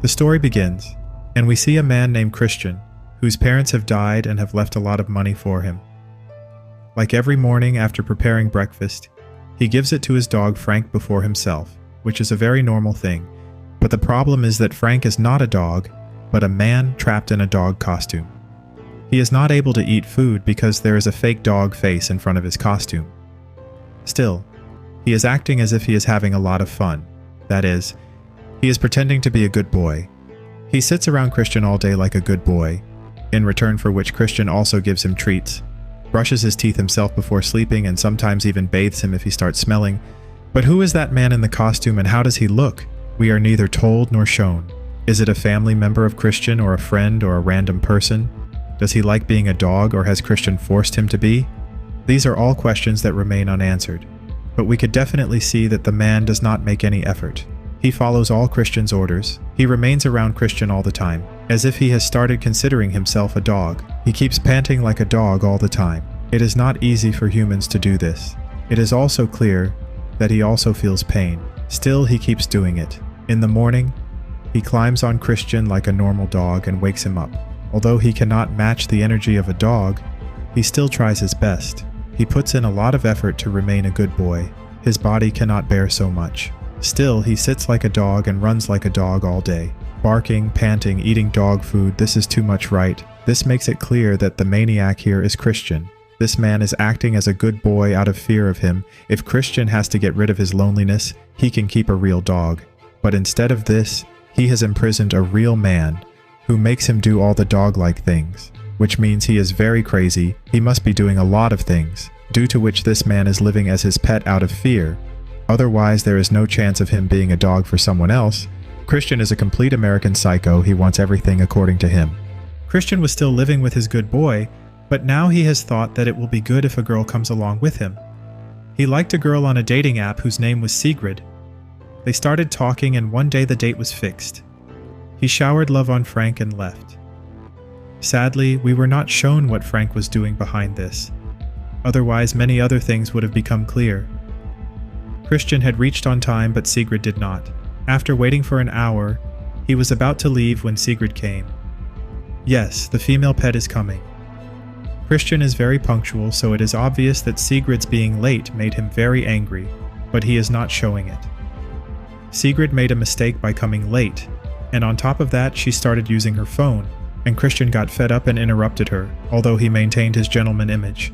The story begins, and we see a man named Christian, whose parents have died and have left a lot of money for him. Like every morning after preparing breakfast, he gives it to his dog Frank before himself, which is a very normal thing. But the problem is that Frank is not a dog, but a man trapped in a dog costume. He is not able to eat food because there is a fake dog face in front of his costume. Still, he is acting as if he is having a lot of fun. That is, he is pretending to be a good boy. He sits around Christian all day like a good boy, in return for which Christian also gives him treats, brushes his teeth himself before sleeping, and sometimes even bathes him if he starts smelling. But who is that man in the costume and how does he look? We are neither told nor shown. Is it a family member of Christian or a friend or a random person? Does he like being a dog or has Christian forced him to be? These are all questions that remain unanswered. But we could definitely see that the man does not make any effort. He follows all Christian's orders. He remains around Christian all the time, as if he has started considering himself a dog. He keeps panting like a dog all the time. It is not easy for humans to do this. It is also clear that he also feels pain. Still, he keeps doing it. In the morning, he climbs on Christian like a normal dog and wakes him up. Although he cannot match the energy of a dog, he still tries his best. He puts in a lot of effort to remain a good boy. His body cannot bear so much. Still, he sits like a dog and runs like a dog all day. Barking, panting, eating dog food, this is too much, right? This makes it clear that the maniac here is Christian. This man is acting as a good boy out of fear of him. If Christian has to get rid of his loneliness, he can keep a real dog. But instead of this, he has imprisoned a real man who makes him do all the dog-like things, which means he is very crazy. He must be doing a lot of things, due to which this man is living as his pet out of fear. Otherwise, there is no chance of him being a dog for someone else. Christian is a complete American psycho. He wants everything according to him. Christian was still living with his good boy, but now he has thought that it will be good if a girl comes along with him. He liked a girl on a dating app whose name was Sigrid. They started talking and one day the date was fixed. He showered love on Frank and left. Sadly, we were not shown what Frank was doing behind this. Otherwise, many other things would have become clear. Christian had reached on time, but Sigrid did not. After waiting for an hour, he was about to leave when Sigrid came. Yes, the female pet is coming. Christian is very punctual, so it is obvious that Sigrid's being late made him very angry, but he is not showing it. Sigrid made a mistake by coming late, and on top of that, she started using her phone, and Christian got fed up and interrupted her, although he maintained his gentleman image.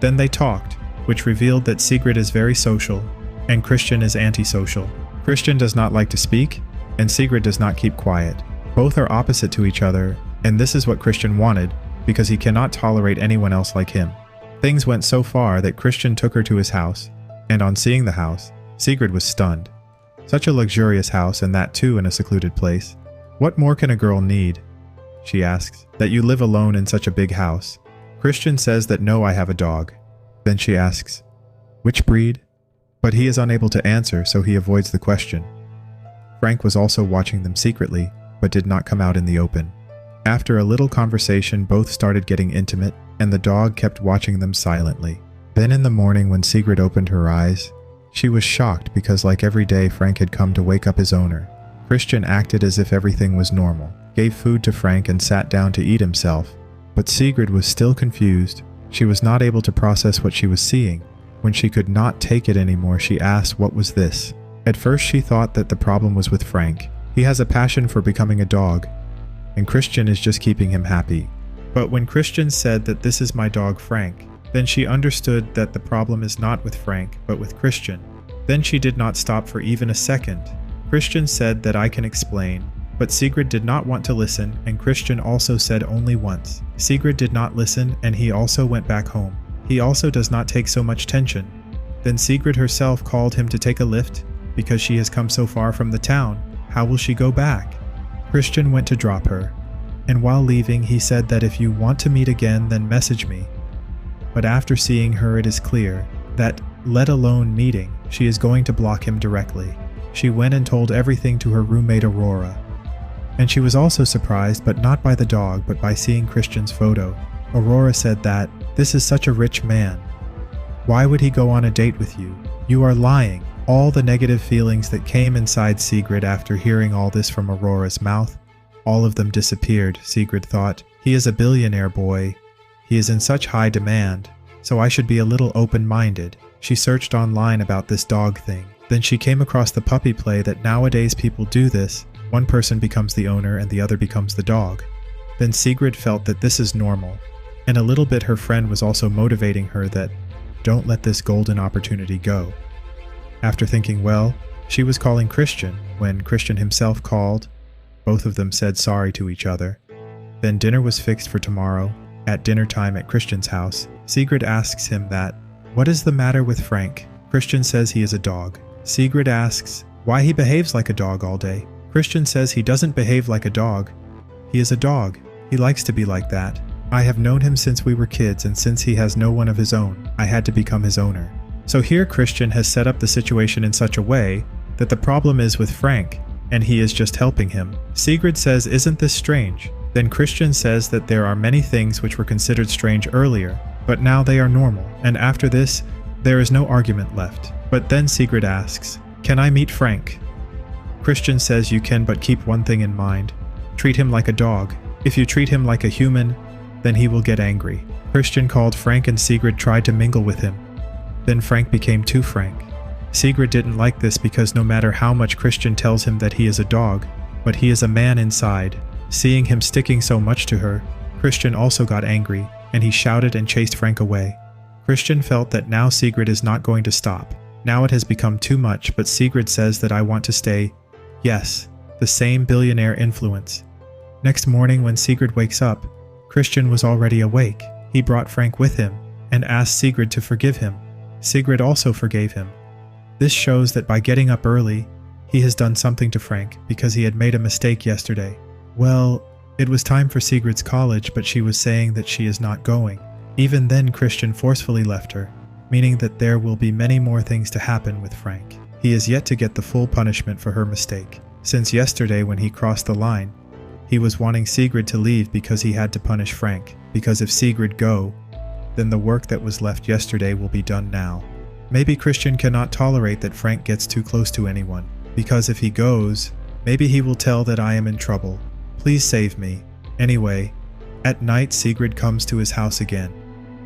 Then they talked, which revealed that Sigrid is very social, and Christian is antisocial. Christian does not like to speak, and Sigrid does not keep quiet. Both are opposite to each other, and this is what Christian wanted, because he cannot tolerate anyone else like him. Things went so far that Christian took her to his house, and on seeing the house, Sigrid was stunned. Such a luxurious house, and that too in a secluded place. What more can a girl need? She asks. That you live alone in such a big house. Christian says that no, I have a dog. Then she asks, which breed? But he is unable to answer, so he avoids the question. Frank was also watching them secretly, but did not come out in the open. After a little conversation, both started getting intimate, and the dog kept watching them silently. Then in the morning, when Sigrid opened her eyes, she was shocked because like every day, Frank had come to wake up his owner. Christian acted as if everything was normal, gave food to Frank and sat down to eat himself. But Sigrid was still confused. She was not able to process what she was seeing. When she could not take it anymore, she asked what was this. At first she thought that the problem was with Frank. He has a passion for becoming a dog, and Christian is just keeping him happy. But when Christian said that this is my dog Frank, then she understood that the problem is not with Frank, but with Christian. Then she did not stop for even a second. Christian said that I can explain, but Sigrid did not want to listen, and Christian also said only once. Sigrid did not listen, and he also went back home. He also does not take so much tension. Then Sigrid herself called him to take a lift, because she has come so far from the town. How will she go back? Christian went to drop her, and while leaving he said that if you want to meet again, then message me. But after seeing her, it is clear that, let alone meeting, she is going to block him directly. She went and told everything to her roommate Aurora. And she was also surprised, but not by the dog, but by seeing Christian's photo. Aurora said that, this is such a rich man. Why would he go on a date with you? You are lying. All the negative feelings that came inside Sigrid after hearing all this from Aurora's mouth, all of them disappeared. Sigrid thought, he is a billionaire boy. He is in such high demand, so I should be a little open-minded. She searched online about this dog thing. Then she came across the puppy play that nowadays people do this. One person becomes the owner and the other becomes the dog. Then Sigrid felt that this is normal. And a little bit her friend was also motivating her that don't let this golden opportunity go. After thinking well, she was calling Christian. When Christian himself called, both of them said sorry to each other. Then dinner was fixed for tomorrow. At dinner time at Christian's house, Sigrid asks him that, what is the matter with Frank? Christian says he is a dog. Sigrid asks why he behaves like a dog all day. Christian says he doesn't behave like a dog. He is a dog. He likes to be like that. I have known him since we were kids, and since he has no one of his own, I had to become his owner. So here Christian has set up the situation in such a way that the problem is with Frank, and he is just helping him. Sigrid says, isn't this strange? Then Christian says that there are many things which were considered strange earlier, but now they are normal, and after this, there is no argument left. But then Sigrid asks, can I meet Frank? Christian says you can, but keep one thing in mind. Treat him like a dog. If you treat him like a human, then he will get angry. Christian called Frank and Sigrid tried to mingle with him. Then Frank became too frank. Sigrid didn't like this because no matter how much Christian tells him that he is a dog, but he is a man inside. Seeing him sticking so much to her, Christian also got angry, and he shouted and chased Frank away. Christian felt that now Sigrid is not going to stop. Now it has become too much, but Sigrid says that I want to stay. Yes, the same billionaire influence. Next morning when Sigrid wakes up, Christian was already awake. He brought Frank with him and asked Sigrid to forgive him. Sigrid also forgave him. This shows that by getting up early, he has done something to Frank because he had made a mistake yesterday. Well, it was time for Sigrid's college, but she was saying that she is not going. Even then Christian forcefully left her, meaning that there will be many more things to happen with Frank. He is yet to get the full punishment for her mistake. Since yesterday when he crossed the line, he was wanting Sigrid to leave because he had to punish Frank, because if Sigrid go, then the work that was left yesterday will be done now. Maybe Christian cannot tolerate that Frank gets too close to anyone, because if he goes, maybe he will tell that I am in trouble. Please save me. Anyway, at night Sigrid comes to his house again,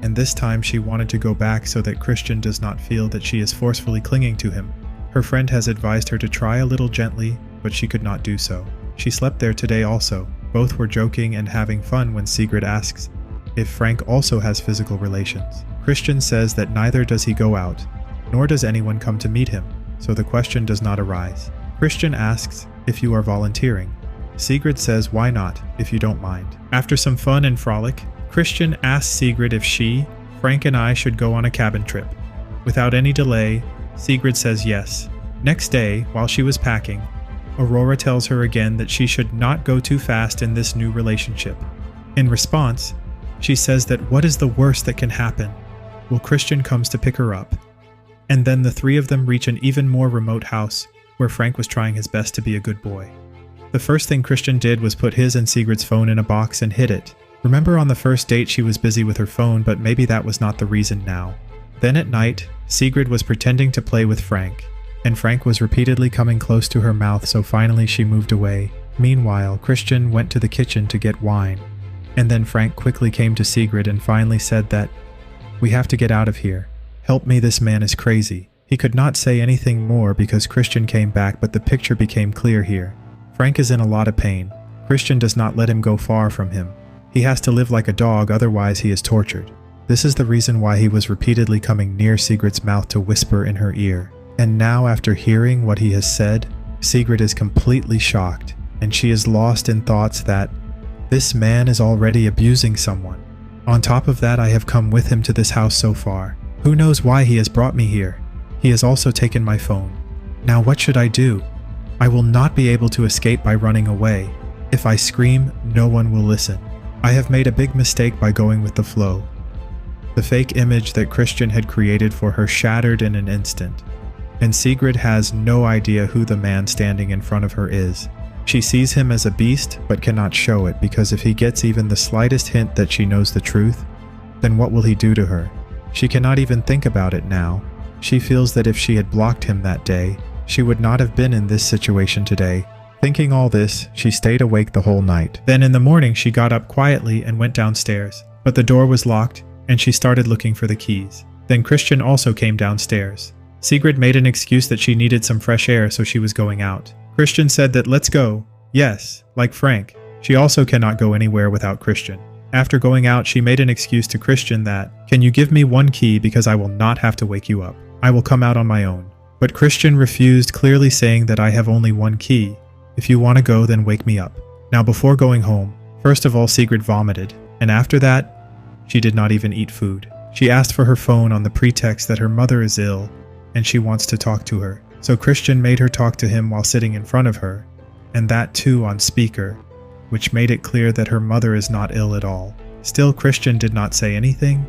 and this time she wanted to go back so that Christian does not feel that she is forcefully clinging to him. Her friend has advised her to try a little gently, but she could not do so. She slept there today also. Both were joking and having fun when Sigrid asks if Frank also has physical relations. Christian says that neither does he go out, nor does anyone come to meet him, so the question does not arise. Christian asks if you are volunteering. Sigrid says why not, if you don't mind. After some fun and frolic, Christian asks Sigrid if she, Frank and I should go on a cabin trip. Without any delay, Sigrid says yes. Next day, while she was packing, Aurora tells her again that she should not go too fast in this new relationship. In response, she says that what is the worst that can happen? Well, Christian comes to pick her up. And then the three of them reach an even more remote house where Frank was trying his best to be a good boy. The first thing Christian did was put his and Sigrid's phone in a box and hid it. Remember on the first date she was busy with her phone, but maybe that was not the reason now. Then at night, Sigrid was pretending to play with Frank, and Frank was repeatedly coming close to her mouth, so finally she moved away. Meanwhile, Christian went to the kitchen to get wine, and then Frank quickly came to Sigrid and finally said that, we have to get out of here. Help me, this man is crazy. He could not say anything more because Christian came back, but the picture became clear here. Frank is in a lot of pain. Christian does not let him go far from him. He has to live like a dog, otherwise he is tortured. This is the reason why he was repeatedly coming near Sigrid's mouth to whisper in her ear. And now, after hearing what he has said, Sigrid is completely shocked, and she is lost in thoughts that this man is already abusing someone. On top of that, I have come with him to this house so far. Who knows why he has brought me here? He has also taken my phone. Now what should I do? I will not be able to escape by running away. If I scream, no one will listen. I have made a big mistake by going with the flow. The fake image that Christian had created for her shattered in an instant, and Sigrid has no idea who the man standing in front of her is. She sees him as a beast, but cannot show it because if he gets even the slightest hint that she knows the truth, then what will he do to her? She cannot even think about it now. She feels that if she had blocked him that day, she would not have been in this situation today. Thinking all this, she stayed awake the whole night. Then in the morning, she got up quietly and went downstairs, but the door was locked and she started looking for the keys. Then Christian also came downstairs. Sigrid made an excuse that she needed some fresh air, so she was going out. Christian said that let's go. Yes, like Frank. She also cannot go anywhere without Christian. After going out, she made an excuse to Christian that, "Can you give me one key because I will not have to wake you up? I will come out on my own." But Christian refused, clearly saying that I have only one key. If you want to go, then wake me up. Now before going home, first of all Sigrid vomited, and after that, she did not even eat food. She asked for her phone on the pretext that her mother is ill and she wants to talk to her. So Christian made her talk to him while sitting in front of her, and that too on speaker, which made it clear that her mother is not ill at all. Still, Christian did not say anything.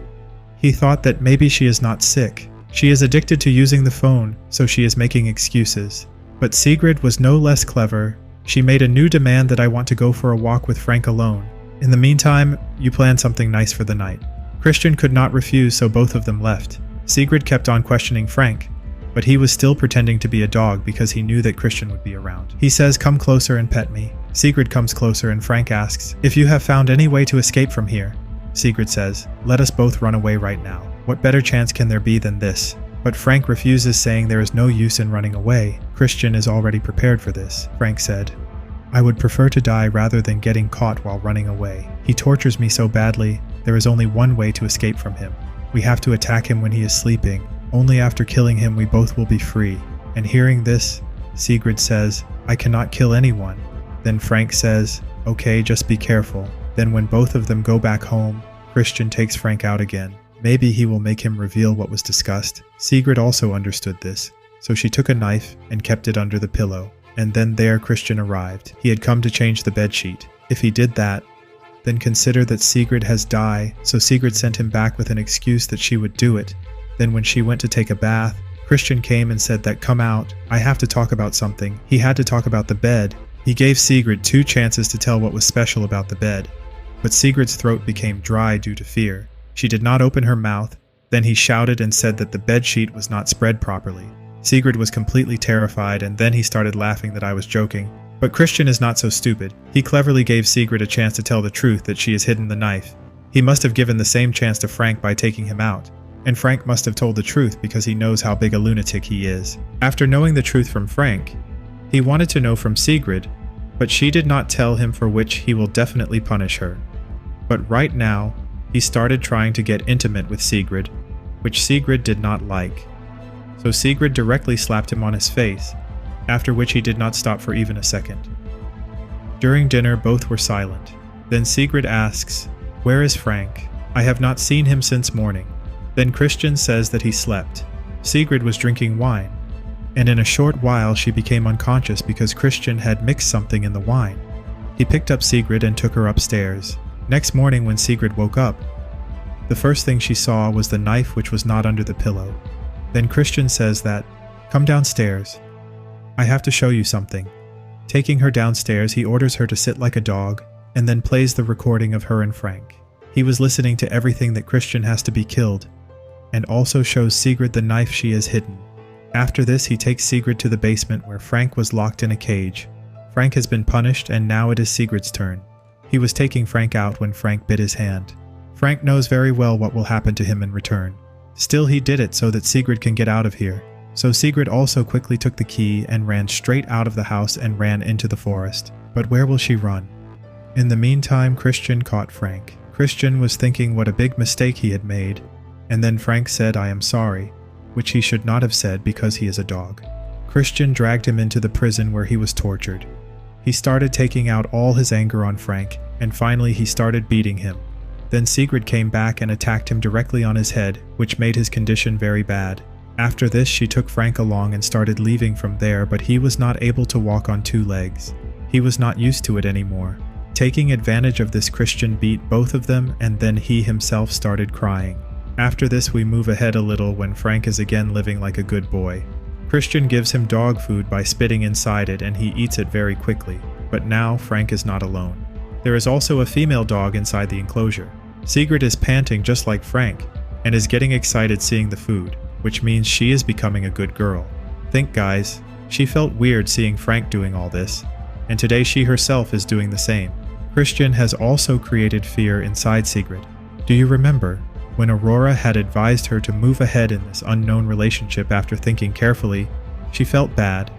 He thought that maybe she is not sick. She is addicted to using the phone, so she is making excuses. But Sigrid was no less clever. She made a new demand that I want to go for a walk with Frank alone. In the meantime, you plan something nice for the night. Christian could not refuse, so both of them left. Sigrid kept on questioning Frank, but he was still pretending to be a dog because he knew that Christian would be around. He says, "Come closer and pet me." Sigrid comes closer and Frank asks, "If you have found any way to escape from here?" Sigrid says, "Let us both run away right now. What better chance can there be than this?" But Frank refuses, saying there is no use in running away. Christian is already prepared for this. Frank said, "I would prefer to die rather than getting caught while running away. He tortures me so badly, there is only one way to escape from him. We have to attack him when he is sleeping. Only after killing him we both will be free." And hearing this, Sigrid says, "I cannot kill anyone." Then Frank says, "Okay, just be careful." Then when both of them go back home, Christian takes Frank out again. Maybe he will make him reveal what was discussed. Sigrid also understood this, so she took a knife and kept it under the pillow. And then there Christian arrived. He had come to change the bedsheet. If he did that, then consider that Sigrid has died, so Sigrid sent him back with an excuse that she would do it. Then when she went to take a bath, Christian came and said that, "Come out, I have to talk about something." He had to talk about the bed. He gave Sigrid 2 chances to tell what was special about the bed, but Sigrid's throat became dry due to fear. She did not open her mouth. Then he shouted and said that the bedsheet was not spread properly. Sigrid was completely terrified, and then he started laughing that I was joking. But Christian is not so stupid. He cleverly gave Sigrid a chance to tell the truth that she has hidden the knife. He must have given the same chance to Frank by taking him out. And Frank must have told the truth because he knows how big a lunatic he is. After knowing the truth from Frank, he wanted to know from Sigrid, but she did not tell him, for which he will definitely punish her. But right now, he started trying to get intimate with Sigrid, which Sigrid did not like. So Sigrid directly slapped him on his face, after which he did not stop for even a second. During dinner, both were silent. Then Sigrid asks, "Where is Frank? I have not seen him since morning." Then Christian says that he slept. Sigrid was drinking wine, and in a short while she became unconscious because Christian had mixed something in the wine. He picked up Sigrid and took her upstairs. Next morning when Sigrid woke up, the first thing she saw was the knife, which was not under the pillow. Then Christian says that, "Come downstairs. I have to show you something." Taking her downstairs, he orders her to sit like a dog, and then plays the recording of her and Frank. He was listening to everything that Christian has to be killed, and also shows Sigrid the knife she has hidden. After this, he takes Sigrid to the basement where Frank was locked in a cage. Frank has been punished, and now it is Sigrid's turn. He was taking Frank out when Frank bit his hand. Frank knows very well what will happen to him in return. Still, he did it so that Sigrid can get out of here. So Sigrid also quickly took the key and ran straight out of the house and ran into the forest. But where will she run? In the meantime, Christian caught Frank. Christian was thinking what a big mistake he had made, and then Frank said, "I am sorry," which he should not have said because he is a dog. Christian dragged him into the prison where he was tortured. He started taking out all his anger on Frank, and finally he started beating him. Then Sigrid came back and attacked him directly on his head, which made his condition very bad. After this, she took Frank along and started leaving from there, but he was not able to walk on 2 legs. He was not used to it anymore. Taking advantage of this, Christian beat both of them, and then he himself started crying. After this, we move ahead a little when Frank is again living like a good boy. Christian gives him dog food by spitting inside it, and he eats it very quickly. But now, Frank is not alone. There is also a female dog inside the enclosure. Sigrid is panting just like Frank, and is getting excited seeing the food. which means she is becoming a good girl. Think, guys, she felt weird seeing Frank doing all this, and today she herself is doing the same. Christian has also created fear inside Sigrid. Do you remember when Aurora had advised her to move ahead in this unknown relationship after thinking carefully? She felt bad,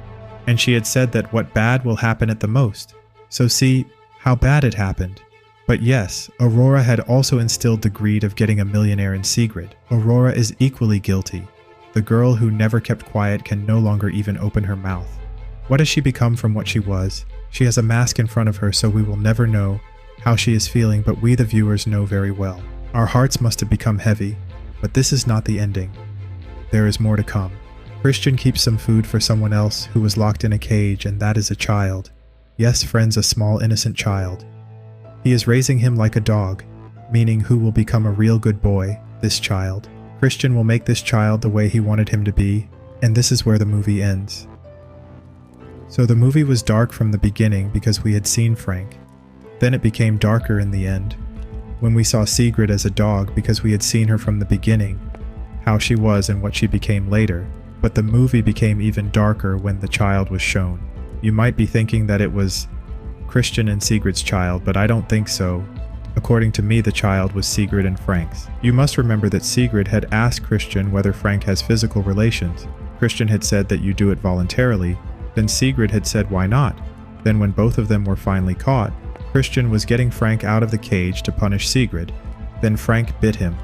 and she had said that what bad will happen at the most. So see how bad it happened. But yes, Aurora had also instilled the greed of getting a millionaire in Sigrid. Aurora is equally guilty. The girl who never kept quiet can no longer even open her mouth. What has she become from what she was? She has a mask in front of her, so we will never know how she is feeling, but we the viewers know very well. Our hearts must have become heavy, but this is not the ending. There is more to come. Christian keeps some food for someone else who was locked in a cage, and that is a child. Yes, friends, a small innocent child. He is raising him like a dog, meaning who will become a real good boy, this child. Christian will make this child the way he wanted him to be, and this is where the movie ends. So the movie was dark from the beginning because we had seen Frank. Then it became darker in the end, when we saw Sigrid as a dog because we had seen her from the beginning, how she was and what she became later. But the movie became even darker when the child was shown. You might be thinking that it was Christian and Sigrid's child, but I don't think so. According to me, the child was Sigrid and Frank's. You must remember that Sigrid had asked Christian whether Frank has physical relations. Christian had said that you do it voluntarily. Then Sigrid had said why not. Then when both of them were finally caught, Christian was getting Frank out of the cage to punish Sigrid. Then Frank bit him.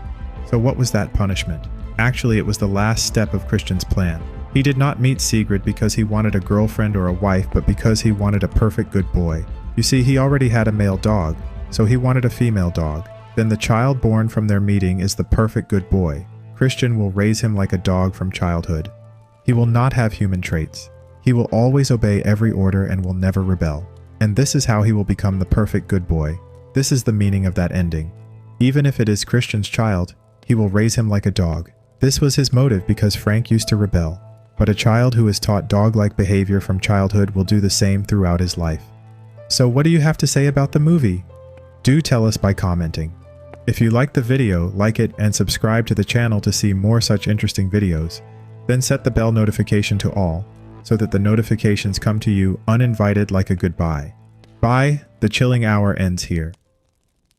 So what was that punishment? Actually, it was the last step of Christian's plan. He did not meet Sigrid because he wanted a girlfriend or a wife, but because he wanted a perfect good boy. You see, he already had a male dog, so he wanted a female dog. Then the child born from their meeting is the perfect good boy. Christian will raise him like a dog from childhood. He will not have human traits. He will always obey every order and will never rebel. And this is how he will become the perfect good boy. This is the meaning of that ending. Even if it is Christian's child, he will raise him like a dog. This was his motive because Frank used to rebel. But a child who is taught dog-like behavior from childhood will do the same throughout his life. So what do you have to say about the movie? Do tell us by commenting. If you liked the video, like it and subscribe to the channel to see more such interesting videos. Then set the bell notification to all, so that the notifications come to you uninvited like a goodbye. Bye, the chilling hour ends here.